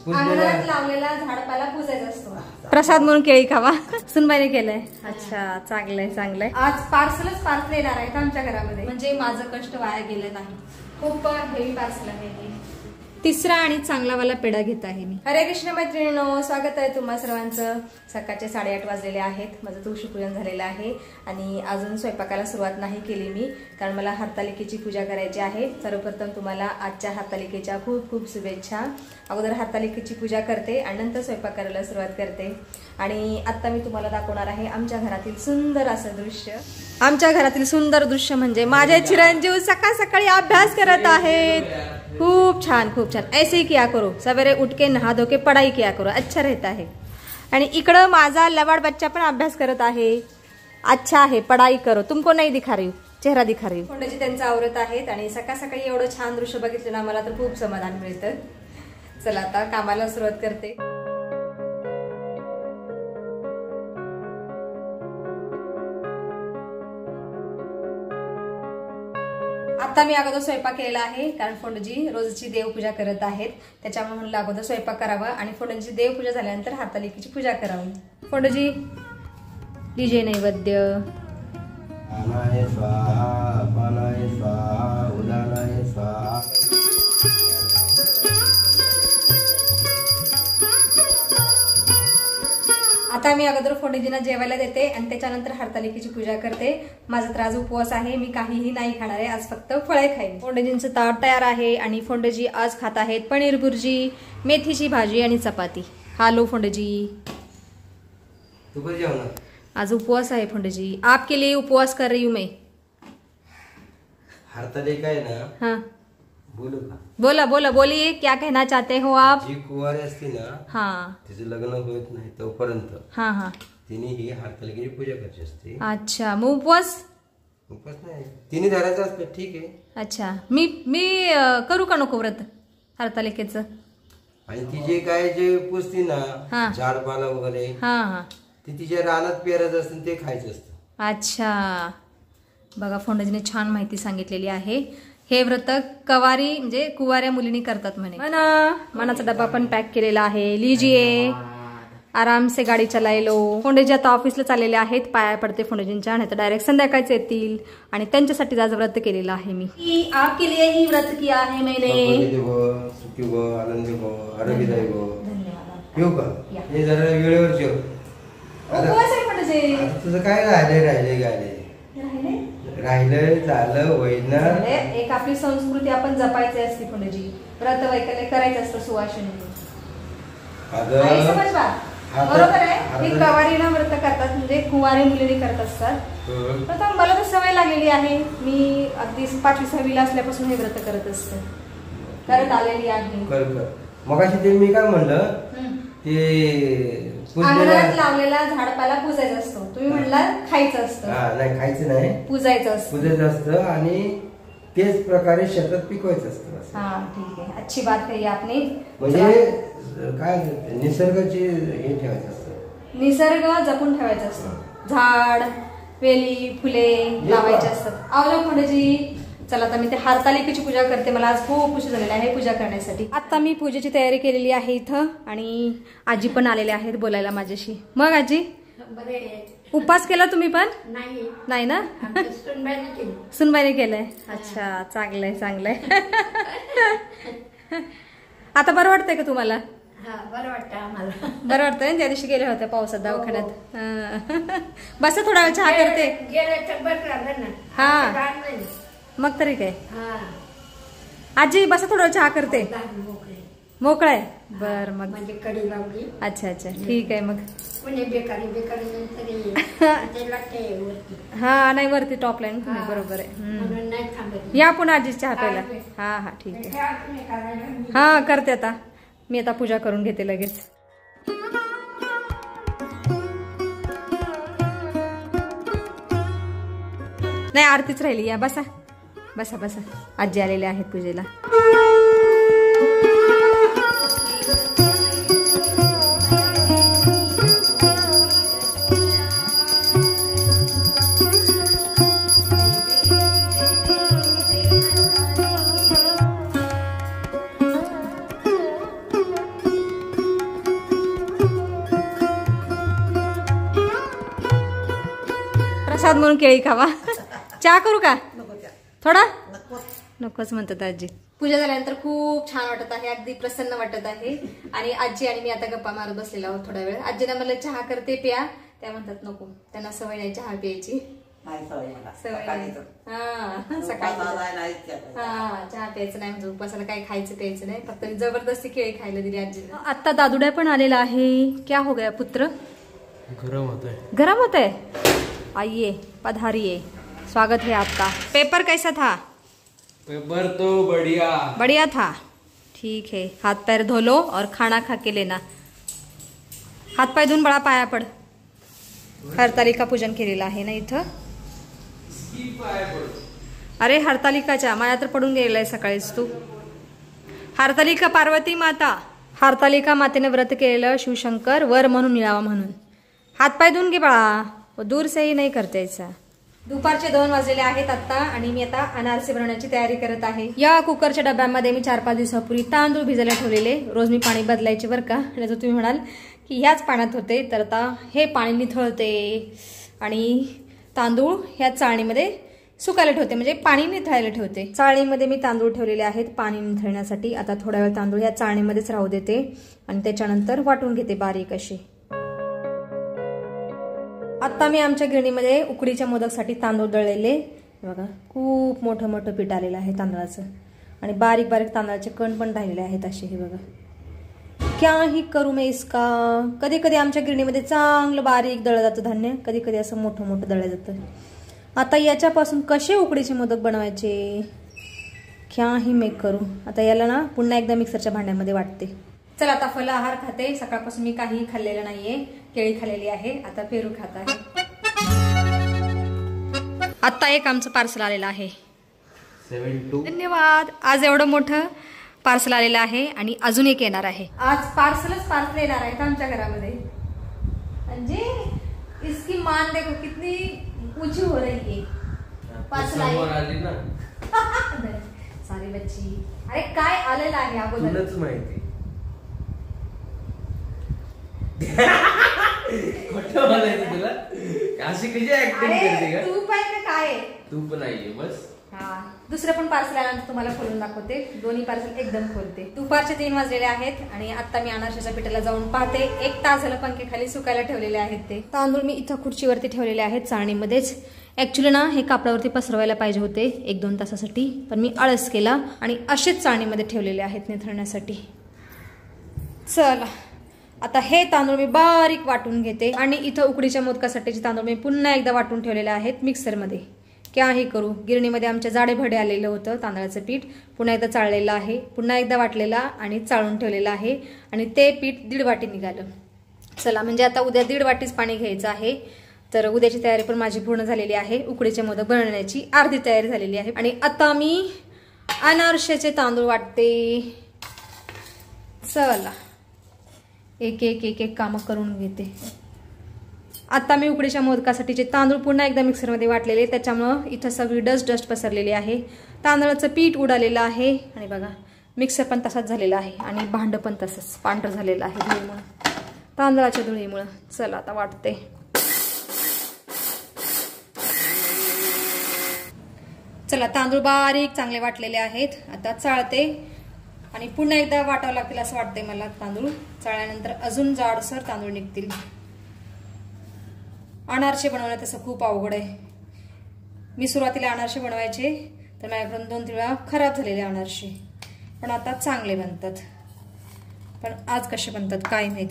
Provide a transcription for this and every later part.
अंगणात लावलेला झाडपाला पूजायचा असतो, प्रसाद म्हणून केळी खावा. सुनबाईने केलंय. अच्छा, चांगलंय चांगलंय. आज पार्सलच पार्सल येणार आहेत आमच्या घरामध्ये, म्हणजे माझं कष्ट वाया गेलं नाही. खूप हेवी पार्सल आहे. तिसरा आणि चांगलावाला पेढा घेत आहे मी. हरे कृष्ण मैत्रिणींनो, स्वागत आहे तुम्हा सर्वांचं. सकाळचे 8:30 वाजलेले आहेत. माझं तुळशीपूजन झालेलं आहे आणि अजून स्वयंपाकाला सुरुवात नाही केली मी, कारण मला हरतालिकेची पूजा करायची आहे. सर्वप्रथम तुम्हाला आजच्या हरतालिकेच्या खूप खूप शुभेच्छा. अगोदर हरतालिकेची पूजा करते आणि नंतर स्वयंपाक करायला सुरुवात करते. आणि आता मी तुम्हाला दाखवणार आहे आमच्या घरातील सुंदर असं दृश्य. आमच्या घरातील सुंदर दृश्य म्हणजे माझे चिरंजीव सकाळ सकाळी अभ्यास करत आहेत. खूप छान खूप छान. ऐसे ही किया करो, सवेरे उठ के नहा धो के पढ़ाई किया करो, अच्छा रहता है. आणि इकडं माझा लवाड बच्चा पण अभ्यास करत आहे. अच्छा आहे, पढ़ाई करो, तुमको नहीं दिखा रही, चेहरा दिखा रही. कोंडाजी त्यांचा आवरत आहेत आणि सकाळ सकाळी एवढं छान दृश्य बघितलं ना, मला तर खूप समाधान मिळतं. चला आता कामाला सुरुवात करते. आता मी अगोदर स्वयंपाक केलेला आहे, कारण फोंडजी रोजची देवपूजा करत आहेत. त्याच्यामुळे म्हणलं अगोदर स्वयंपाक करावा आणि फोंडजीची देवपूजा झाल्यानंतर हरतालिकेची पूजा करावी. फोंडजी लीजिए नैवेद्य. अनाय स्वाहा, अपानाय स्वाहा, उदानाय स्वाहा. आता मी अगोदर फोंडजींना जेवायला देते आणि त्याच्यानंतर हरतालिकेची पूजा करते. माझा तर आज उपवास आहे, मी काहीही नाही खाणार आहे, आज फक्त फळे खाईन. फोंडजींचं ताट तयार आहे आणि फोंडजी आज खात आहेत पनीर भुर्जी, मेथीची भाजी आणि चपाती. हॅलो फोंडजी, तू कधी जेवणार? आज उपवास आहे फोंडजी, आपके लिए उपवास कर रही हूं मैं. हरतालिका आहे ना. हाँ बोलू का? बोला बोला, बोलिए क्या कहना चाहते हो आप. जी कुवारी असते ना, हाँ तिचं लग्न होत नाही तोपर्यंत हाँ हाँ तिने ही हरतालिकेची पूजा करायची असते. अच्छा, मग उपवास उपवास नाही, तिने धरायचं असतं. ठीक आहे. अच्छा, मी करू का नको व्रत हरतालिकेचं? आणि ती जे काय जे पुसती हा. ना झाडपाला वगैरे, हा हा, ती तिच्या रानात पेरायचं असतं, ते खायचं असतं. अच्छा, बघा फोंडजीने छान माहिती सांगितलेली आहे. हे व्रत कवारी म्हणजे कुवाऱ्या मुलींनी करतात म्हणे. मनाचा डबा पण पॅक केलेला आहे. लीजिए, आराम से गाडी चलायलो. फोंडजी आता ऑफिसला चाललेले आहेत. पाया पडते फोंडजींच्या, नाही तर डायरेक्ट संध्याकाळच येतील. आणि त्यांच्यासाठी आज व्रत केलेलं आहे मी. आपके लिए ही व्रत किया है मैंने. सुखी हो, आनंदी हो, आरोग्यदायी हो. धन्यवाद. येऊ का? हे जरा वेळेवर जेव. उपवास आहे फोंडजी. तुझं काय राहिलंय झालं होईना. एक आपली संस्कृती आपण जपायची असते फोंडजी. व्रत वैकल्य करायचं असतं सुवासिनी. समज बा, बरोबर आहे. ही कवारीला व्रत करतात म्हणजे कुवारी मुलीने करत असतात. पण मला तर सवय लागलेली आहे. मी अगदी 5वी-6वीला असल्यापासून हे व्रत करत असते, करत आलेली आहे. मग ते मी काय म्हणलं, ते अंगणात लावलेला झाडपाला पूजायचा असतो. तुम्ही म्हणला खायचं असतं. नाही, खायचं नाही, पूजायचं असतं. पूजायचं असतं आणि तेच प्रकारे शेतात पिकवायचं असतं. हा, ठीक आहे, अच्छी बात कही आपने. म्हणजे काय निसर्गाची हे ठेवायचं असतं, निसर्ग जपून ठेवायचा असतो. झाड, वेली, फुले लावायचे असतात. आवलं फोंडजी. चला आता मी ते हरतालिकेची पूजा करते. मला आज खूप उशीर झालेला आहे पूजा करण्यासाठी. आता मी पूजेची तयारी केलेली आहे इथं आणि आजी पण आलेले आहेत बोलायला माझ्याशी. मग आजी, उपवास केला तुम्ही पण? नाही ना, सुनबाईने केलंय. अच्छा, चांगलंय चांगलंय. आता बरं वाटतंय का तुम्हाला? बरं वाटतं आम्हाला. बरं वाटतंय. त्या दिवशी गेले होते पावसात दवाखान्यात. बस थोडा वेळ चहा करते. हा, मग तरी काय. आजी बसा थोडा चहा करते. मोकळा आहे. बर, मग म्हणजे कडी लावली. अच्छा अच्छा, ठीक आहे. मग हा, नाही वरती टॉप लाईन बरोबर आहे. या पुन्हा आजी चहा प्यायला. हा हा, ठीक आहे. हा, करते आता मी. आता पूजा करून घेते लगेच. नाही, आरतीच राहिली. या बसा बसा बसा. आजी आलेले आहेत पूजेला. प्रसाद म्हणून केळी खावा. चहा करू का थोडा? नकोच म्हणतात आजी. पूजा झाल्यानंतर खूप छान वाटत आहे, अगदी प्रसन्न वाटत आहे. आणि आजी आणि मी आता गप्पा मारत बसलेलो आहोत थोडा वेळ. आजीला म्हणलं चहा करते प्या, त्या म्हणतात नको, त्यांना सवय नाही चहा प्यायची. सवय नाही. हा सकाळी चहा प्यायचं नाही म्हणजे उपासाला काही खायचं प्यायचं नाही, फक्त जबरदस्ती केळी खायला दिली आजीला. आता दादुड्या पण आलेला आहे. क्या हो गया पुत्र? गरम होता है. गरम होता है. आइए पधारिए, स्वागत है आपका. पेपर कैसा था? पेपर तो बढ़िया बढ़िया था. ठीक है, हाथ पैर धो लो और खाना खा के लेना. हात पाय धुवून बळा पाया पड. हरतालिका पूजन केलेलं आहे ना इथं. अरे हरतालिकाच्या माया तर पडून गेलेला आहे सकाळीच तू. हरतालिका पार्वती माता, हरतालिका मातेने व्रत केलेलं शिवशंकर वर म्हणून मिळावा म्हणून. हात पाय धुवून घे बाळा, दूर सेही नाही करतायचा. दुपारचे 2 वाजलेले आहेत आता आणि मी आता अनारसे बनवण्याची तयारी करत आहे. या कुकरच्या डब्यामध्ये मी 4-5 दिवसापूर्वी तांदूळ भिजायला ठेवलेले. रोज मी पाणी बदलायचे बरं का. आणि जर तुम्ही म्हणाल की ह्याच पाण्यात होते, तर आता हे पाणी निथळते आणि तांदूळ ह्या चाळणीमध्ये सुकायला ठेवते, म्हणजे पाणी निथळायला ठेवते. चाळणीमध्ये मी तांदूळ ठेवलेले आहेत पाणी निथळण्यासाठी. आता थोड्या वेळ तांदूळ ह्या चाळणीमध्येच राहू देते आणि त्याच्यानंतर वाटून घेते बारीक अशी. आता मी आमच्या गिरणीमध्ये उकडीच्या मोदकसाठी तांदूळ दळलेले बघा. खूप मोठं मोठं पीठ आलेलं आहे तांदळाचं आणि बारीक बारीक तांदळाचे कण पण राहिलेले आहेत असे. हे बघा. क्या ही करू मैं इसका. कधी कधी आमच्या गिरणीमध्ये चांगलं बारीक दळलं जातं धान्य, कधी कधी असं मोठं मोठं दळलं जातं. आता याच्यापासून कसे उकडीचे मोदक बनवायचे, क्या ही मैं करू. आता याला ना पुन्हा एकदा मिक्सरच्या भांड्यामध्ये वाटते. चला आता फल आहार खाते. सकाळपासून मी काही खाल्लेलं नाहीये, केळी खाल्लेली आहे. आता पेरू खात आहे. आता एक आमचं पार्सल आलेलं आहे. 72. धन्यवाद. आज एवढं मोठं पार्सल आलेलं आहे आणि अजून एक येणार आहे. आज पार्सल येणार आहे आमच्या घरामध्ये. म्हणजे इसकी मान देखो कितनी ऊंची हो रही है. पार्सल आली ना सारी बच्ची. अरे काय आलेलं आहे अगोदर तुलाच माहिती. खोटं बोलायचं तुला. अशी कशी ऍक्टिंग करते का? तू पण काय तू पण नाहीये बस. हा दुसरं पण पार्सल आल्यानंतर तुम्हाला खोलून दाखवते. दोन्ही पार्सल एकदम खोलते. दुपारचे 3 वाजलेले आहेत आणि आता मी अनारशाच्या पिठाला जाऊन पाहते. 1 तास झालं पंख्याखाली सुकायला ठेवलेले आहेत ते तांदूळ. मी इथं खुर्चीवरती ठेवलेले आहेत चाळणीमध्येच. ऍक्च्युली ना हे कापडावरती पसरवायला पाहिजे होते 1-2 तासासाठी, पण मी आळस केला आणि असेच चाळणीमध्ये ठेवलेले आहेत निथळण्यासाठी. चला आता हे तांदूळ मी बारीक वाटून घेते आणि इथं उकडीच्या मोदकासाठीचे तांदूळ मी पुन्हा एकदा वाटून ठेवलेले आहेत मिक्सरमध्ये. क्या हे करू. गिरणीमध्ये आमच्या जाडे भडे आलेलं होतं तांदळाचं पीठ. पुन्हा एकदा चाळलेलं आहे, पुन्हा एकदा वाटलेला आणि चाळून ठेवलेलं आहे आणि ते पीठ 1.5 वाटी निघालं. चला म्हणजे आता उद्या 1.5 वाटीच पाणी घ्यायचं आहे. तर उद्याची तयारी पण माझी पूर्ण झालेली आहे. उकडीचे मोदक बनवण्याची अर्धी तयारी झालेली आहे आणि आता मी अनारशाचे तांदूळ वाटते. चला एक एक कामं करून घेते. आता मी उकडीच्या मोदकासाठीचे तांदूळ पुन्हा एकदा मिक्सरमध्ये वाटलेले, त्याच्यामुळं इथं सगळी डस्ट पसरलेली आहे. तांदळाचं पीठ उडालेलं आहे आणि बघा मिक्सर पण तसाच झालेला आहे आणि भांडं पण तसंच पांढरं झालेलं आहे धुळीमुळं, तांदळाच्या धुळीमुळं. चला आता वाटते. चला तांदूळ बारीक चांगले वाटलेले आहेत. आता चाळते आणि पुन्हा एकदा वाटावं लागतील असं वाटतंय मला. तांदूळ चाळल्यानंतर अजून जाडसर तांदूळ निघतील. अनारसे बनवणं तसं खूप अवघड आहे. मी सुरुवातीला अनारसे बनवायचे तर माझ्याकडून 2-3 वेळा खराब झालेले अनारसे, पण आता चांगले बनतात. पण आज कसे बनतात काय माहित.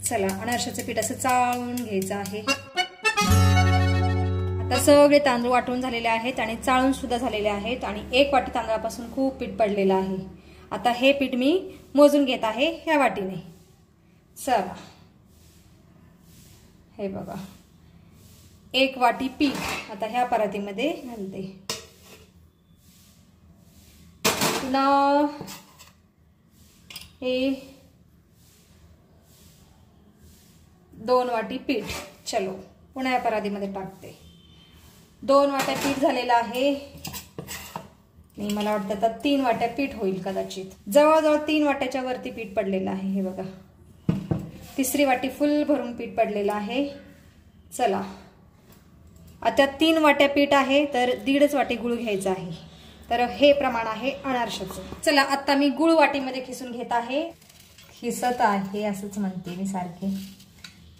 चला अनारशाचं पीठ असं चाळून घ्यायचं आहे. आता सगळे तांदूळ वाटून झालेले आहेत आणि चाळून सुद्धा झालेले आहेत आणि 1 वाटी तांदळापासून खूप पीठ पडलेलं आहे. आता हे पीठ मी मोजून घेत आहे ह्या वाटीने. चला हे बघा 1 वाटी पीठ आता ह्या परातीमध्ये घालते. पुन्हा हे 2 वाटी पीठ. चलो पुन्हा या परातीमध्ये टाकते. 2 वाट्या पीठ झालेलं आहे आणि मला वाटतं आता 3 वाट्या पीठ होईल कदाचित. जवळजवळ 3 वाट्याच्या वरती पीठ पडलेलं आहे. हे बघा 3री वाटी फुल भरून पीठ पडलेलं आहे. चला आता 3 वाट्या पीठ आहे तर 1.5 वाटी गुळ घ्यायचा आहे. तर हे प्रमाण आहे अनारशाचं. चला आता मी गुळ वाटीमध्ये खिसून घेत आहे. खिसत आहे असंच म्हणते मी सारखे.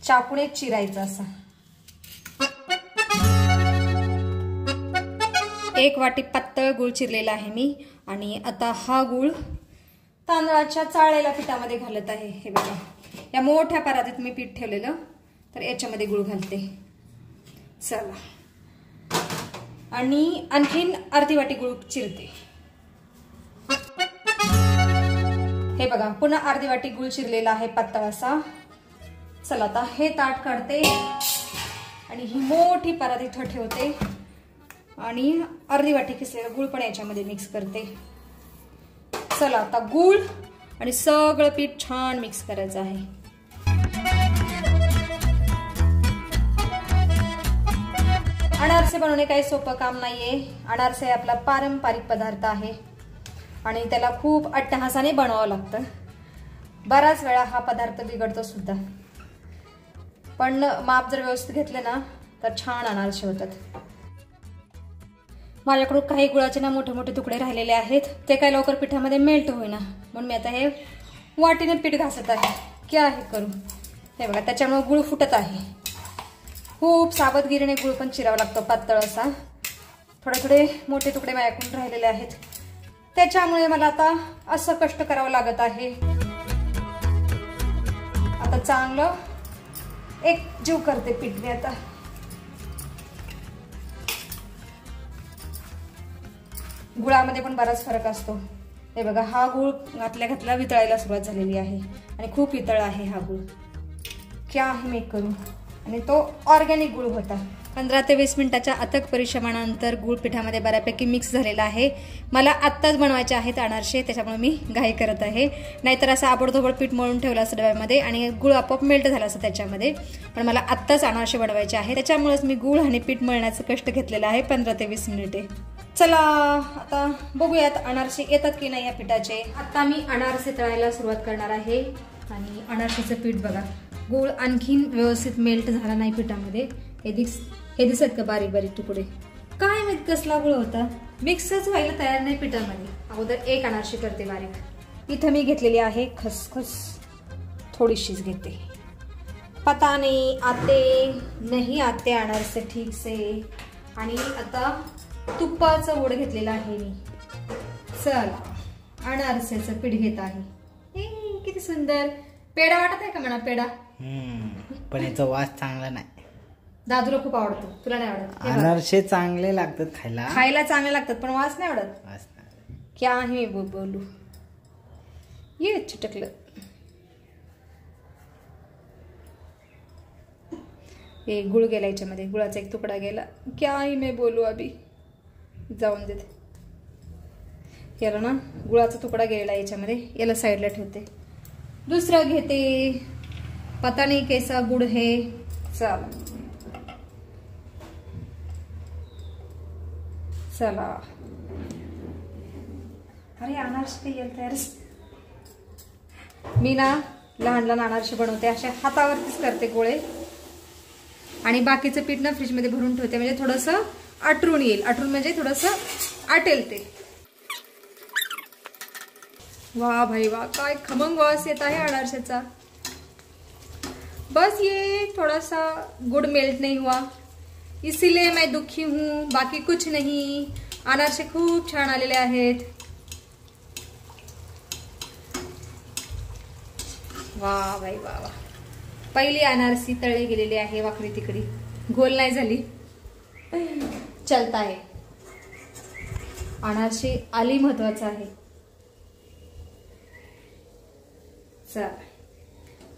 चाकूने चिरायचं असा. 1 वाटी पातळ गुळ चिरलेला आहे मी. आणि आता हा गुळ तांदळाच्या चाळलेल्या पिठामध्ये घालत आहे. हे बघा, या मोठ्या परातीत मी पीठ ठेवलेलं, तर याच्यामध्ये गुळ घालते. चला, आणि आणखीन अर्धी वाटी गुळ चिरते. हे बघा, पुन्हा अर्धी वाटी गुळ चिरलेला आहे पातळ असा. चला आता हे ताट काढते आणि ही मोठी परात इथं ठेवते आणि अर्धी वाटी किसलेला गुळ पण याच्यामध्ये मिक्स करते. चला आता गुळ आणि सगळं पीठ छान मिक्स करायचं आहे. अनारसे बनवणे काही सोपं काम नाहीये. अनारसे आपला पारंपरिक पदार्थ आहे आणि त्याला खूप अट्टहासाने बनवावं लागतं. बराच वेळा हा पदार्थ बिघडतो सुद्धा, पण माप जर व्यवस्थित घेतले ना तर छान अनारसे होतात. माझ्याकडून काही गुळाचे ना मोठे मोठे तुकडे राहिलेले आहेत, ते काही लवकर पिठामध्ये मेल्ट होईना, म्हणून मी आता हे वाटीने पीठ घासत आहे. क्या हे करू, हे बघा त्याच्यामुळे गुळ फुटत आहे. खूप सावधगिरीने गुळ पण चिरावा लागतो पातळ असा. थोडे थोडे मोठे तुकडे माझ्याकडून राहिलेले आहेत, त्याच्यामुळे मला आता असं कष्ट करावं लागत आहे. आता चांगलं एक जीव करते पीठ मी आता. गुळामध्ये पण बराच फरक असतो. हे बघा, हा गुळ घातल्या वितळायला सुरुवात झालेली आहे आणि खूप वितळ आहे हा गुळ. क्या मी करू, आणि तो ऑर्गॅनिक गुळ होता. 15 ते 20 मिनिटाच्या अथक परिश्रमानंतर गुळ पिठामध्ये बऱ्यापैकी मिक्स झालेला आहे. मला आत्ताच बनवायचे आहेत अनारसे, त्याच्यामुळे मी घाई करत आहे. नाहीतर असं आबडधोबड पीठ मळून ठेवलं असं डब्यामध्ये आणि गुळ आपोआप मेल्ट झाला असं त्याच्यामध्ये. पण मला आत्ताच अनारसे बनवायचे आहे, त्याच्यामुळेच मी गुळ आणि पीठ मळण्याचं कष्ट घेतलेलं आहे 15 ते 20 मिनिटे. चला आता बघूयात अनारसे येतात की नाही या पिठाचे. आता मी अनारसे तळायला सुरुवात करणार आहे. आणि अनारसेचं पीठ बघा, गुळ आणखीन व्यवस्थित मेल्ट झाला नाही पिठामध्ये. हे दिसत का बारीक बारीक तुकडे, काय माहित कसला गुळ होता, मिक्सच व्हायला तयार नाही पिठामध्ये. अगोदर एक अनारसे करते बारीक. इथं मी घेतलेली आहे खसखस, थोडीशीच घेते. पता नाही आते नाही आते अनारसे ठीक से. आणि आता तुपाचं ओढ घेतलेलं आहे मी. चला अनारसेचं पीठ घेत आहे. किती सुंदर पेढा वाटत आहे का म्हणा, पेढा. पण याचा वास चांगला नाही. दादूला खूप आवडतो, तुला नाही आवडत. अनारसे चांगले लागतात खायला, खायला चांगले लागतात पण वास नाही आवडत. वास नाही. क्या आहे बोलू, ये चिटकलं. हे गुळ गेला याच्यामध्ये, गुळाचा एक तुकडा गेला. क्या ही मैं बोलू अभी, जाऊन देते. याला ना गुळाचा तुकडा गेला याच्यामध्ये, याला साईडला ठेवते. दुसरं घेते, पता नाही कैसा गुड़ है. चला अरे अनारसे येईल तयार. मी ना लहान लहान अनारसे बनवते, अशा हातावरतीच करते गोळे. आणि बाकीचं पीठ ना फ्रीजमध्ये भरून ठेवते, म्हणजे थोडंसं आटरून येईल. आटरून म्हणजे थोडंसं आटेल ते. वाह भाई वाह, काय खमंग वास येत आहे अनारसेचा. बस ये थोड़ा सा गुड़ मेल्ट नहीं हुआ, इसीलिए मैं दुखी हूँ, बाकी कुछ नहीं. अनारसे खूप छान आलेले आहेत. वाह भाई वाह वाह. पहिली अनारसी तळली गेलेली आहे, वाकडी तिकडी, गोल नाही झाली. चलता आहे. अनारशी आली महत्वाचं आहे. चल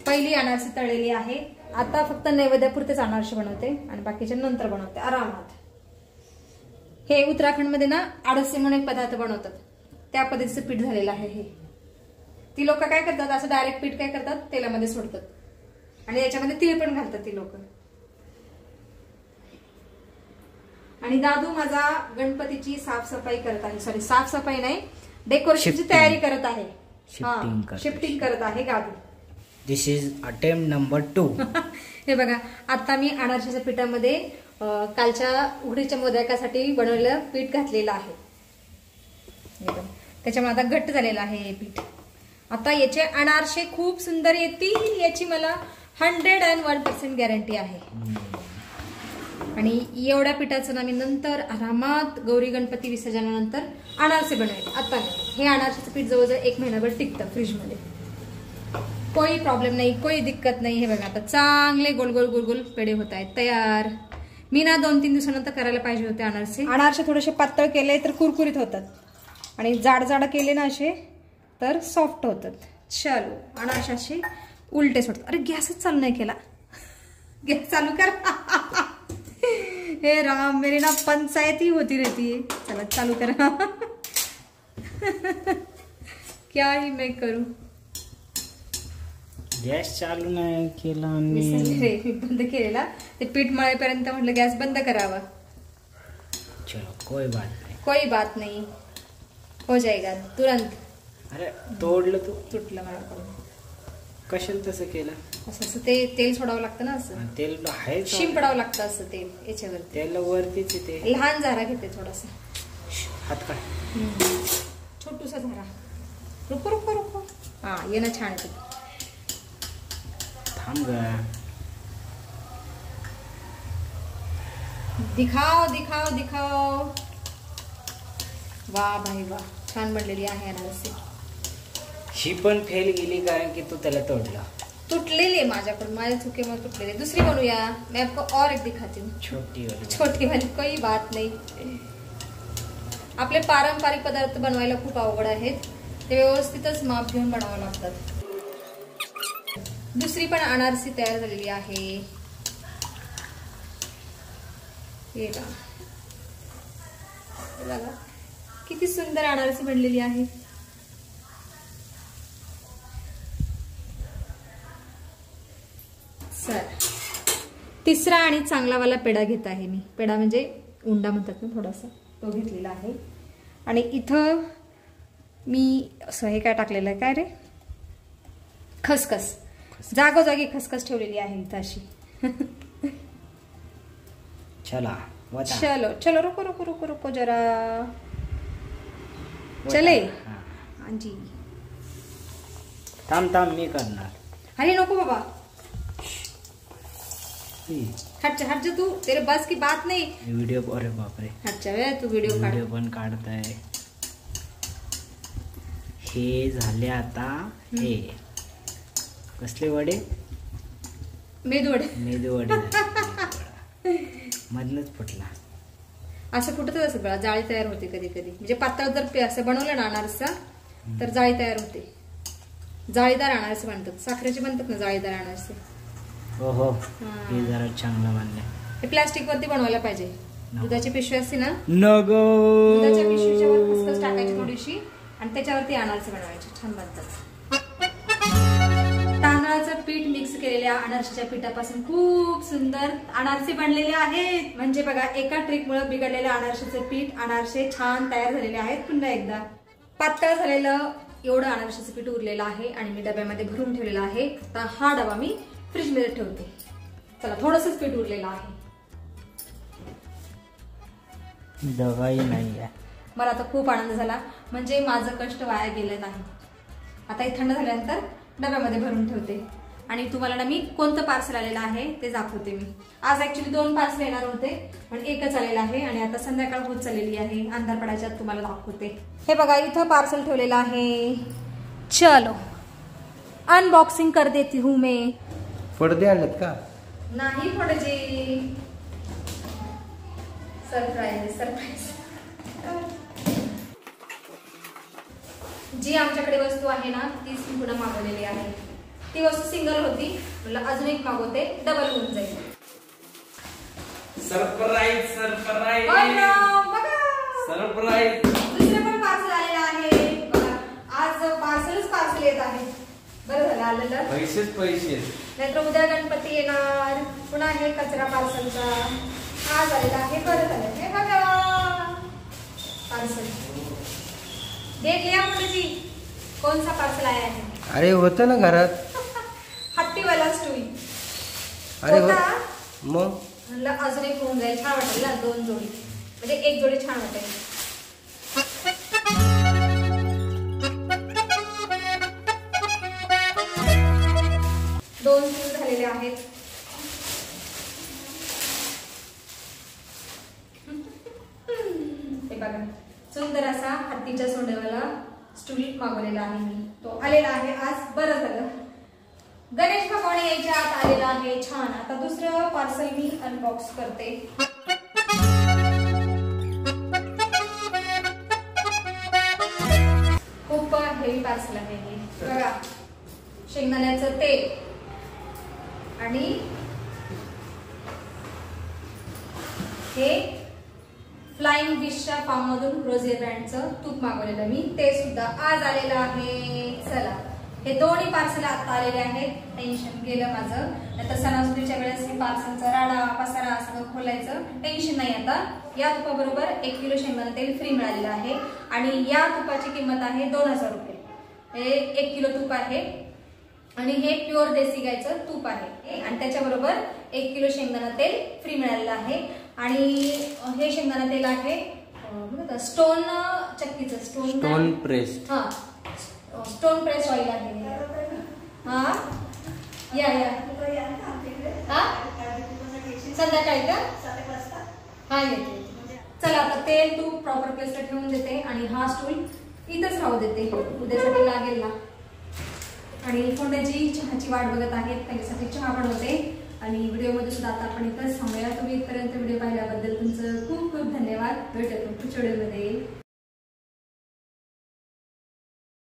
पहिली अनारसी तळलेली आहे. आता फक्त नैवेद्यापुरतेच अनारसे बनवते आणि बाकीचे नंतर बनवते आरामात. हे उत्तराखंडमध्ये ना आडसे म्हणून एक पदार्थ बनवतात, त्या पद्धतीचं पीठ झालेलं आहे हे. ती लोक काय करतात, असं डायरेक्ट पीठ काय करतात, तेलामध्ये सोडतात आणि याच्यामध्ये तीळ पण घालतात ती लोक. आणि दादू माझा गणपतीची साफसफाई करत आहे, सॉरी साफसफाई नाही, डेकोरेशनची तयारी करत आहे, शिफ्टिंग करत आहे दादू. दिस इज अटेम्प्ट नंबर 2. हे बघा, आता मी अनारशाच्या पिठामध्ये कालच्या उघडीच्या मोदकासाठी बनवलेलं पीठ घातलेलं आहे. त्याच्यामुळे आता घट्ट झालेलं आहे हे पीठ. आता याचे अनारसे खूप सुंदर येतील याची मला 101% गॅरंटी आहे. आणि एवढ्या पिठाचं ना मी नंतर आरामात गौरी गणपती विसर्जनानंतर अनारसे बनवेल. आता हे अनारसेचं पीठ जवळजवळ 1 महिनाभर टिकतं फ्रीजमध्ये. कोई प्रॉब्लेम नाही, कोई दिक्कत नाही. हे बघा आता चांगले गोल गोल गोल गोल पेढे होत आहेत तयार. मी ना 2-3 दिवसानंतर करायला पाहिजे होते अनारसे. अनारसे थोडेसे पातळ केले तर कुरकुरीत होतात आणि जाड जाड केले ना असे तर सॉफ्ट होतात. चलो अनारसे असे उलटे सोडतात. अरे गॅसच चालू नाही केला. गॅस चालू कर. हे राम मेरी ना पंचायत ही होती रहती है. चला चालू करा. क्या ही मैं करूं. गॅस चालू नाही केला मी बंद केलेला. ते पीठ मळेपर्यंत म्हटलं गॅस बंद करावा. चलो कोई बात नाही. कोई बात नहीं, हो जाएगा तुरंत. अरे तोडलं तू. तुटलं मला. कशाला तसं केलं. असं ते तेल सोडावं लागतं ना. असं तेल आहे शिंपडावं लागतं असं तेल याच्यावर. तेल वरतीच ते लहान झारा घेते थोडासा. हात काढ. छोटूसा झारा. रुको रुको रुको. हा ये ना छान येते. थांब ग. दिखाओ दिखाओ दिखाओ. वाह भाई वाह, छान बनलेली आहे अनारसे. ही पण फेल गेली कारण की तू त्याला तोडला. तुटलेली आहे माझ्याकडून, माझ्या चुकीमुळे तुटलेली. दुसरी बनवूया. मैं आपको और एक दिखाती हूँ. छोटी वाली कोई बात नहीं. आपले पारंपरिक पदार्थ बनवायला खूप अवघड आहेत. ते व्यवस्थितच माप घेऊन बनवावं लागतात. दुसरी पण अनारसी तयार झालेली आहे. हे बघा किती सुंदर अनारसी बनलेली आहे. सर तिसरा आणि चांगलावाला पेढा घेत आहे मी. पेढा म्हणजे उंडा म्हणतात ना थोडासा, तो घेतलेला आहे. आणि इथं मी असं हे काय टाकलेलं आहे काय रे, खसखस. जागोजागी खसखस ठेवलेली आहे इथं अशी. चलो चलो रुको रुको रुको रुको जरा. चले हाँ जी. थांब थांब मी करणार. अरे नको बाबा. हट जा तू, तेरे बस की बात नहीं. वीडियो. अरे बापरे. हट जा तू व्हिडिओ पण काढताय. हे झाले आता. हे कसले वडे. मेदू वडे. मधनच फुटला. असं फुटत असं बघा. जाळी तयार होते कधी कधी. म्हणजे पातळ जर असं बनवलं ना अनारसा तर जाळी तयार होते. जाळीदार अनारसे बनतात. साखरेचे बनतात ना जाळीदार अनारसे. हो हे जरा चांगला बनलाय. हे प्लास्टिक वरती बनवायला पाहिजे. दुधाची पिशवी असते ना, नको. दुधाच्या पिशवीच्या वर खसखस टाकायची थोडीशी आणि त्याच्यावरती अनारसे बनवायचे. छान बनतात. तांदळाचं पीठ मिक्स केलेल्या अनारसेच्या पिठापासून खूप सुंदर अनारसे बनलेले आहेत. म्हणजे बघा एका ट्रिकमुळे बिघडलेलं अनारसेचं पीठ, अनारसे छान तयार झालेले आहेत. पुन्हा एकदा पातळ झालेलं एवढं अनारसेचं पीठ उरलेलं आहे आणि मी डब्यामध्ये भरून ठेवलेला आहे. आता हा डबा मी फ्रीज मध्ये ठेवते. चला थोडंसंच पीठ उरलेलं आहे. दवाई नाही आहे. मला आता खूप आनंद झाला. म्हणजे माझं कष्ट वाया गेलं नाही. आता हे थंड झाल्यानंतर डब्यामध्ये भरून ठेवते. आणि तुम्हाला ना मी कोणतं पार्सल आलेलं आहे ते दाखवते. मी आज ऍक्च्युली 2 पार्सल येणार होते पण एकच आलेलं आहे. आणि आता संध्याकाळ होत चाललेली आहे. अंधार पडायच्या आत तुम्हाला दाखवते. हे बघा इथं पार्सल ठेवलेलं आहे. चलो अनबॉक्सिंग कर देती हूँ मैं. पडदे आणलेत का. नाही पडजे. Surprise surprise. जी आमच्याकडे वस्तू आहे ना तीच मी पुन्हा मागवलेली आहे. ती वस्तू सिंगल होती, म्हटलं अजून एक मागवते, डबल होऊन जाईल. Surprise surprise surprise. दुसरे पण पार्सल आलेलं आहे बघा. आज पार्सल येत आहे. बरं झालं आलेलं. पैसेच पैसे. नाहीतर उद्या गणपती येणार. पुन्हा हे कचरा पार्सलचा आज आलेला आहे. बरं झालं. हे बघा पार्सल. देख लिया मुझे कौन सा पार्सल आया है. अरे होतं ना घरात. हत्ती वाला स्टूल. अरे होता मग म्हणलं अजून एक होऊन जाईल, छान वाटेल ना 2 जोडी, म्हणजे एक जोडी छान वाटेल. दोन स्टूल झालेले आहेत. हे बघा, सुंदर असा हत्तीच्या सोंडेवाला स्टूल मागवलेला आहे मी. तो आलेला आहे आज, बरं झालं. गणेश भगवान यायच्या आत आलेला आहे. छान. आता दुसरं पार्सल मी अनबॉक्स करते. खूप हेवी पार्सल आहे हे. बघा, शेंगदाण्याचं तेल आणि हे फ्लाइंग फिशच्या फार्म मधून रोझे ब्रँडचं तूप मागवलेलं मी, ते सुद्धा आज आलेलं आहे. चला, हे दोन्ही पार्सल आता आलेले आहेत. टेन्शन गेलं माझं. आता सणासुदीच्या वेळेस हे पार्सलचा राडा पसारा सगळं खोलायचं टेन्शन नाही. आता या तुपाबरोबर 1 किलो शेंगदाणा तेल फ्री मिळालेलं आहे आणि या तुपाची किंमत आहे 2000 रुपये. हे 1 किलो तूप आहे आणि हे प्युअर देसी गायचं तूप आहे आणि त्याच्याबरोबर 1 किलो शेंगदाणा तेल फ्री मिळालेलं आहे. आणि हे शेंगदाणा तेल आहे स्टोन चक्कीचं, स्टोन प्रेस. हा, स्टोन प्रेस ऑइल आहे. हा या हा संध्याकाळी का? हा येते. चला, आता तेल तूप प्रॉपर प्लेसला ठेवून देते आणि हा स्टूल इथंच राहू देते, उद्यासाठी लागेल ना. आणि फोंड्याची चहाची वाट बघत आहेत, त्यांच्यासाठी चहा बनवते. आणि व्हिडिओमध्ये सुद्धा आता आपण इथंच थांबूया. तुम्ही इथपर्यंत व्हिडिओ पाहिल्याबद्दल तुमचं खूप खूप धन्यवाद. भेटूया पुढच्या व्हिडिओमध्ये.